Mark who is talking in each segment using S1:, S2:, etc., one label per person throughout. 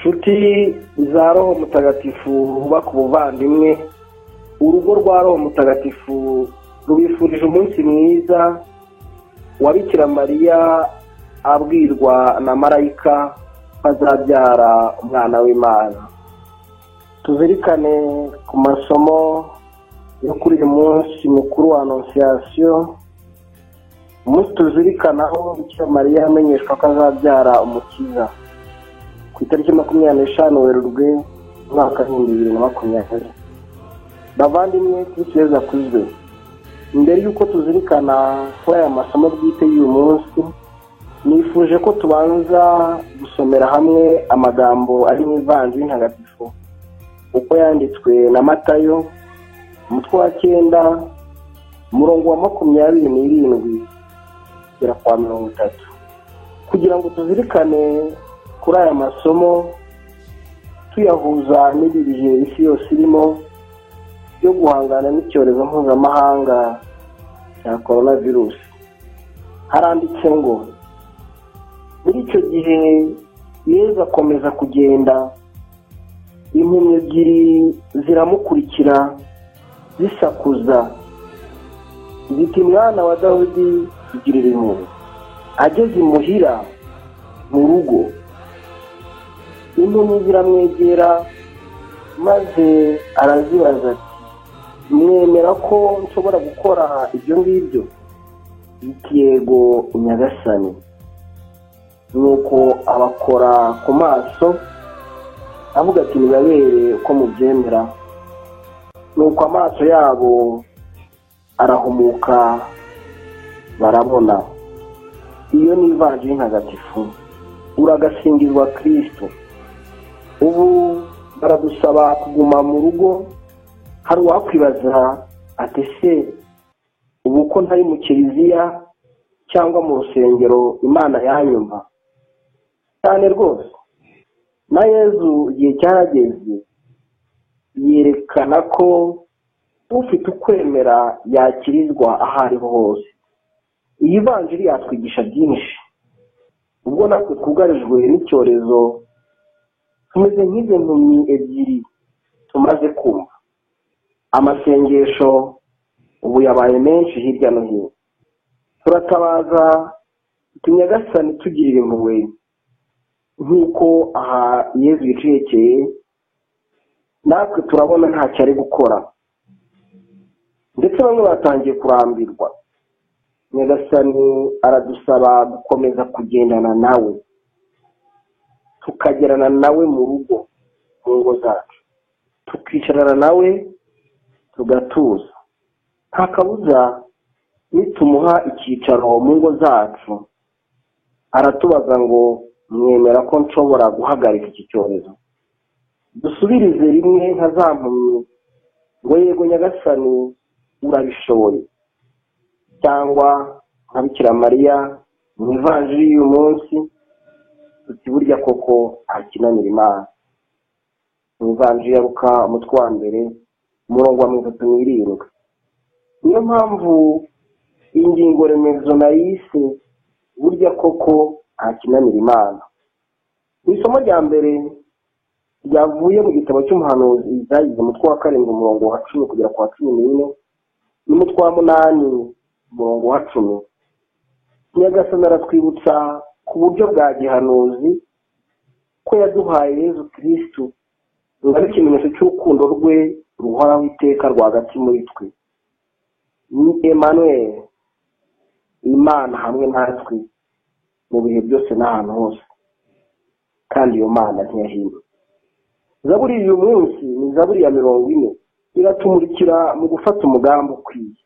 S1: nshuti za roho mutagatifu bubaka ubuvandimwe, urugo rwa roho mutagatifu rubifurije umunsi mwiza wa Bikira Mariya abwirwa na marayika azabyara umwana w'Imana. Tuzirikane ku masomo yo kuri uyu munsi mukuru wa Annonciation, umunsi tuzirikanaho Bikira Mariya amenyeshwa ko azabyara umukiza ku itariki 25 Werurwe umwaka 2020. Bavandimwe, Kristo Yezu akuzwe. Mbere yuko tuzirikana kuri aya masomo bwite y'uyu munsi, nifuje ko tubanza gusomera hamwe amagambo ari mu Ivanjiri ntagatifu uko yanditswe na Matayo, umutwe wa 9, umurongo wa 27 kugera kwa 30, kugira ngo tuzirikane kuri aya masomo tuyahuza n'ibihe isi yose irimo byo guhangana n'icyorezo mpuzamahanga cya coronavirus. Haranditse ngo muri icyo gihe Yezu akomeza kugenda, impumyi ebyiri ziramukurikira zisakuza ziti, mwana wa Dawidi tugirire impuhwe. Ageze imuhira mu rugo, impumyi ziramwegera maze arazibaza ati, mwemera ko nshobora gukora ibyo ngibyo? Iti, yego Nyagasani. Nuko abakora ku maso avuga ati, nibabere uko mubyemera. Nuko amaso yabo arahumuka barabona. Iyo ni Ivanjiri ntagatifu. Uragasingizwa Kristo. Ubu baradusaba kuguma mu rugo. Hari uwakwibaza ati, se ubu ko ntari mu kiliziya cyangwa mu rusengero Imana yanyumva? Cyane rwose. Na Yezu igihe cyarageze yerekana ko ufite ukwemera yakirizwa aho ariho hose. Iyi Vanjiri yatwigisha byinshi. Ubwo natwe twugarijwe n'icyorezo, tumeze nk'izo mpumyi ebyiri tumaze kumva. Amasengesho ubu yabaye menshi hirya no hino. Turatabaza tuti, Nyagasani tugirire impuhwe. Nk'uko aha Yezu yicekeye, natwe turabona ntacyo ari gukora, ndetse bamwe batangiye kurambirwa. Nyagasani aradusaba gukomeza kugendana nawe, tukagerana nawe mu rugo, mu ngo zacu, tukicarana nawe tugatuza. Nta kabuza nitumuha icyicaro mu ngo zacu aratubaza ngo, mwemera ko nshobora guhagarika iki cyorezo? Dusubirize rimwe nka za mpumyi ngo, yego Nyagasani urabishoboye. Cyangwa nka Bikira Mariya mu Ivanjiri y'uyu munsi, tuti burya koko ntakinanira Imana. Mu Ivanjiri ya Luka umutwe wa 1 umurongo wa 37. Niyo mpamvu ingingo remezo nayise burya koko ntakinanira Imana. Isomo rya mbere ryavuye mu gitabo cy'umuhanuzi Izayi umutwe wa 7 umurongo wa 10 kugera kwa 14, n'umutwe wa 8 umurongo wa 10. Nyagasani aratwibutsa ku buryo bwa gihanuzi ko yaduhaye Yezu Kristo ngo ari ikimenyetso cy'urukundo rwe ruhoraho iteka rwagati muri twe. Ni Emmanuel, Imana hamwe natwe mu bihe byose n'ahantu hose, kandi iyo Mana ntiyahindura. Zaburi y'uyu munsi ni Zaburi ya 40, iratumurikira mu gufata umugambi ukwiye.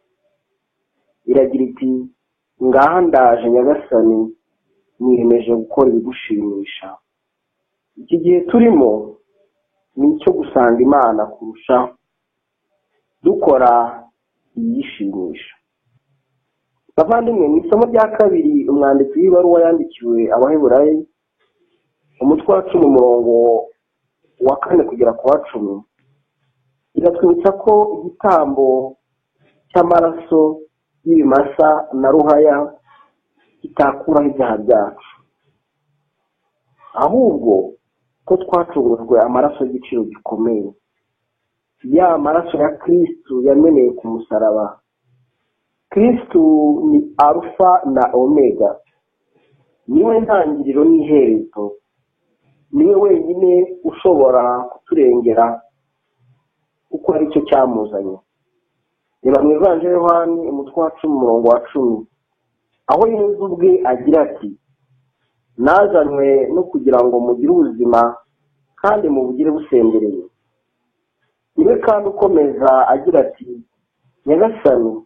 S1: Iragira iti, ngaha ndaje Nyagasani, niyemeje gukora ibigushimisha. Iki gihe turimo ni icyo gusanga Imana kurushaho, dukora iyishimisha. Bavandimwe, mu isomo rya kabiri umwanditsi w'ibaruwa yandikiwe Abaheburayo umutwe wa 10 umurongo wa 4 kugera ku wa 10, iratwibutsa ko igitambo cy'amaraso y'ibimasa na ruhaya kitakuraho ibyaha byacu, ahubwo ko twacungujwe amaraso y'igiciro gikomeye, ya maraso ya Kristo yameneye ku musaraba. Kristo ni Alpha na Omega, niwe ntangiriro n'iherezo, niwe wenyine ushobora kuturengera kuko ari cyo cyamuzanye. Reba mu Evangelii Yohani umutwe wa 10 umurongo wa 10, aho Yesu ubwe agira ati, nazanywe no kugira ngo mugire ubuzima kandi mubugire busendereye. Niwe kandi ukomeza agira ati, Nyagasani,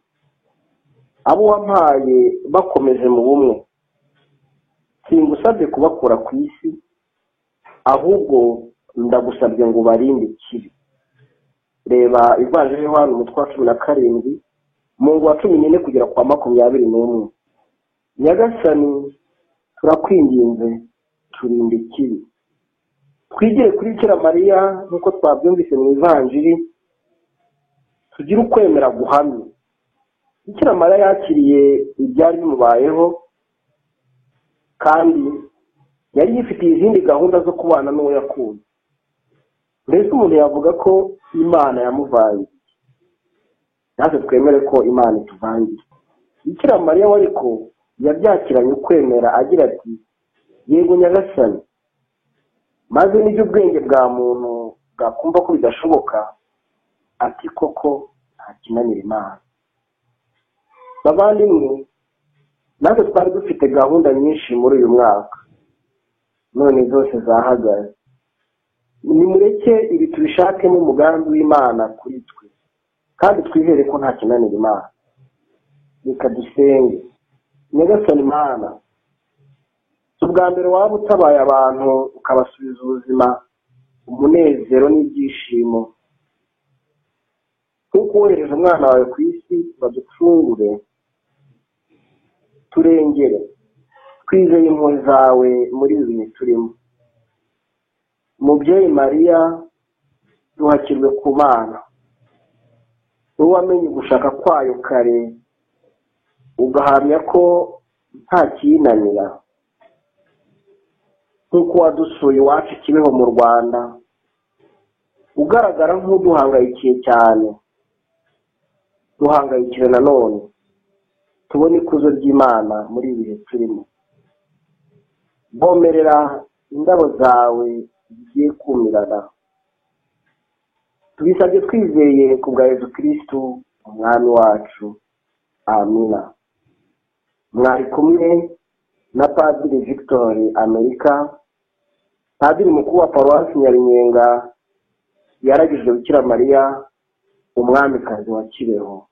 S1: abo wampaye bakomeje mu bumwe, singusabye kubakura ku isi, ahubwo ndagusabye ngo barinde ikibi. Reba Evangelii Yohani umutwe wa 17 umurongo wa 14 kugera kwa 21. Nyagasani, turakwinginze turinde ikibi. Twigire kuri Bikira Mariya nk'uko twabyumvise mu Evangelii, tugire ukwemera guhamye. Bikira Mariya yakiriye ibyari bimubayeho kandi yari yifitiye izindi gahunda zo kubana n'uwo yakunze. Mbese umuntu yavuga ko Imana yamuvangiye, natwe twemere ko Imana ituvangiye. Bikira Mariya ariko yabyakiranye ukwemera agira ati, yego Nyagasani, maze n'ibyo ubwenge bwa muntu bwakumva ko bidashoboka, ati koko nta kinanira Imana. Bavandimwe, natwe twari dufite gahunda nyinshi muri uyu mwaka, none zose zahagaze. Nimureke ibi tubishakemo umugambi w'Imana kuri twe, kandi twizere ko nta kinanira Imana. Reka dusenge. Nyagasani Mana, ubwa mbere waba utabaye abantu ukabasubiza ubuzima, umunezero n'ibyishimo, kuko wohereje umwana wawe ku isi baducungure, turengere, twizeye impuhwe zawe muri ibi bihe turimo. Mubyeyi Mariya, duhakirwe ku Mana, wowe wamenye gushaka kwayo kare, ugahamya ko nta kiyinanira. Nk'uko wadusuye iwacu Kibeho mu Rwanda, ugaragara nk'uduhangayikiye cyane, duhangayikire nanone tubone ikuzo ry'Imana muri ibi bihe turimo. Bomerera indabo zawe zigiye kumirana, tubisabye twizeye ku bwa Yesu Kristo umwami wacu. Amina. Mwari kumwe na Padiri Victor Amerika, Padiri mukuru wa Paruwasi Nyarinyenga yaragijwe Bikira Mariya umwamikazi wa Kibeho.